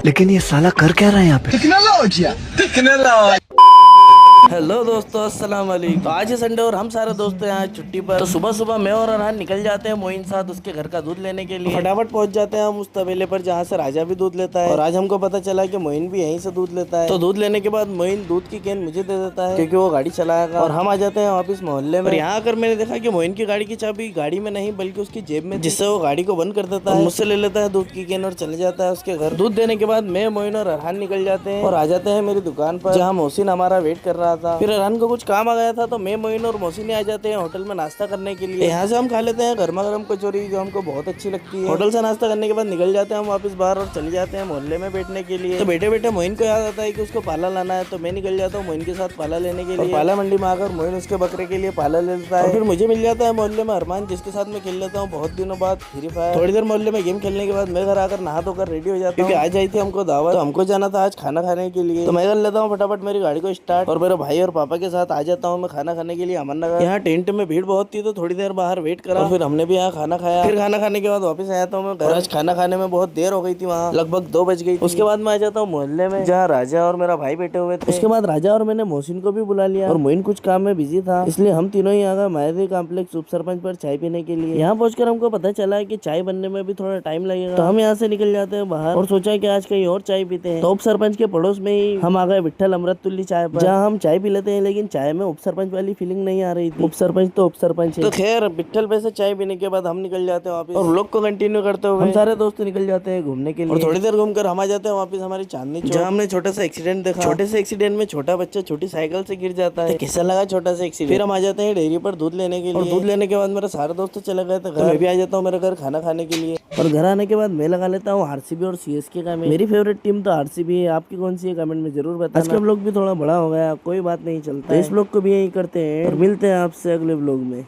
लेकिन ये साला कर क्या रहा है यहाँ पे। हेलो दोस्तों, अस्सलाम वालेकुम। तो आज है संडे और हम सारे दोस्त यहाँ छुट्टी पर। तो सुबह सुबह मैं और अरहान निकल जाते हैं मोइन साथ उसके घर का दूध लेने के लिए। फटाफट पहुंच जाते हैं हम उस तबेले पर जहाँ से राजा भी दूध लेता है। और आज हमको पता चला कि मोइन भी यहीं से दूध लेता है। तो दूध लेने के बाद मोइन दूध की कैन मुझे दे देता है क्योंकि वो गाड़ी चलाएगा। और हम आ जाते हैं वापिस मोहल्ले में। यहाँ आकर मैंने देखा कि मोइन की गाड़ी की चाबी गाड़ी में नहीं बल्कि उसकी जेब में, जिससे वो गाड़ी को बंद कर देता है। मुझसे ले लेता है दूध की कैन और चले जाता है उसके घर। दूध देने के बाद मैं, मोइन और अरहान निकल जाते हैं और आ जाते हैं मेरी दुकान पर, जहाँ मोहसिन हमारा वेट कर रहा था। फिर अरहान को कुछ काम आ गया था तो मैं, मोइन और मोहसिन आ जाते हैं होटल में नाश्ता करने के लिए। यहाँ से हम खा लेते हैं गर्मा गर्म कचौरी जो हमको बहुत अच्छी लगती है। होटल से नाश्ता करने के बाद निकल जाते हैं हम वापस बाहर और चले जाते हैं मोहल्ले में बैठने के लिए। तो बैठे बैठे मोइन को याद आता है कि उसको पाला लाना है, तो मैं निकल जाता हूँ मोइन के साथ पाला लेने के लिए। पाला मंडी में आकर मोइन उसके बकरे के लिए पाला ले लेता है। फिर मुझे मिल जाता है मोहल्ले में अरमान, जिसके साथ मैं खेल लेता हूँ बहुत दिनों बाद फ्री फायर। थोड़ी देर मोहल्ले में गेम खेलने के बाद मैं घर आकर नहा धोकर रेडी हो जाता हूँ क्योंकि आज आई थी हमको दावत, तो हमको जाना था आज खाना खाने के लिए। तो मैं कर लेता हूँ फटाफट मेरी गाड़ी को स्टार्ट और मेरे भाई और पापा के साथ आ जाता हूँ मैं खाना खाने के लिए अमन नगर। यहाँ टेंट में भीड़ बहुत थी तो थोड़ी देर बाहर वेट करा और फिर हमने भी यहाँ खाना खाया। फिर खाना खाने के बाद वापस आया था मैं घर। आज खाना खाने में बहुत देर हो गई थी, वहाँ लगभग 2 बज गई। उसके बाद मैं आ जाता हूँ मोहल्ले में जहाँ राजा और मेरा भाई बैठे हुए थे। उसके बाद राजा और मैंने मोहसिन को भी बुला लिया और मोइन कुछ काम में बिजी था, इसलिए हम तीनों ही आ गए मायावी कॉम्प्लेक्स उप सरपंच पर चाय पीने के लिए। यहाँ पहुंचकर हमको पता चला है कि चाय बनने में भी थोड़ा टाइम लगेगा, तो हम यहाँ से निकल जाते हैं बाहर और सोचा कि आज कहीं और चाय पीते हैं। तो उप सरपंच के पड़ोस में ही हम आ गए विट्ठल अमृत तुल्ली चाय पर, जहाँ हम चाय पी लेते हैं। लेकिन चाय में उप सरपंच वाली फीलिंग नहीं आ रही थी। उप सरपंच तो उप सरपंच है। तो खैर विट्ठल पे से चाय पीने के बाद हम निकल जाते हैं वापस और व्लॉग को कंटिन्यू करते हुए हम सारे दोस्त निकल जाते हैं घूमने के लिए। और थोड़ी देर घूमकर हम आ जाते हैं वापस हमारी चांदनी चौक, जहाँ हमने छोटा सा एक्सीडेंट देखा। छोटे से एक्सीडेंट में छोटा बच्चा छोटी साइकिल से गिर जाता है, कैसा लगा छोटा सा एक्सीडेंट। फिर हम आ जाते हैं डेयरी पर दूध लेने के लिए। दूध लेने के बाद मेरे सारे दोस्त चले गए थे घर, मैं भी आ जाता हूँ मेरे घर खाना खाने के लिए। और घर आने के बाद मैं लगा लेता हूँ आरसीबी और सीएसके का मैच। मेरी फेवरेट टीम तो आरसीबी है, आपकी कौन सी है कमेंट में जरूर बताना। आज का व्लॉग भी थोड़ा बड़ा हो गया, कोई बात नहीं, चलता है। इस व्लॉग को भी यही करते हैं और मिलते हैं आपसे अगले व्लॉग में।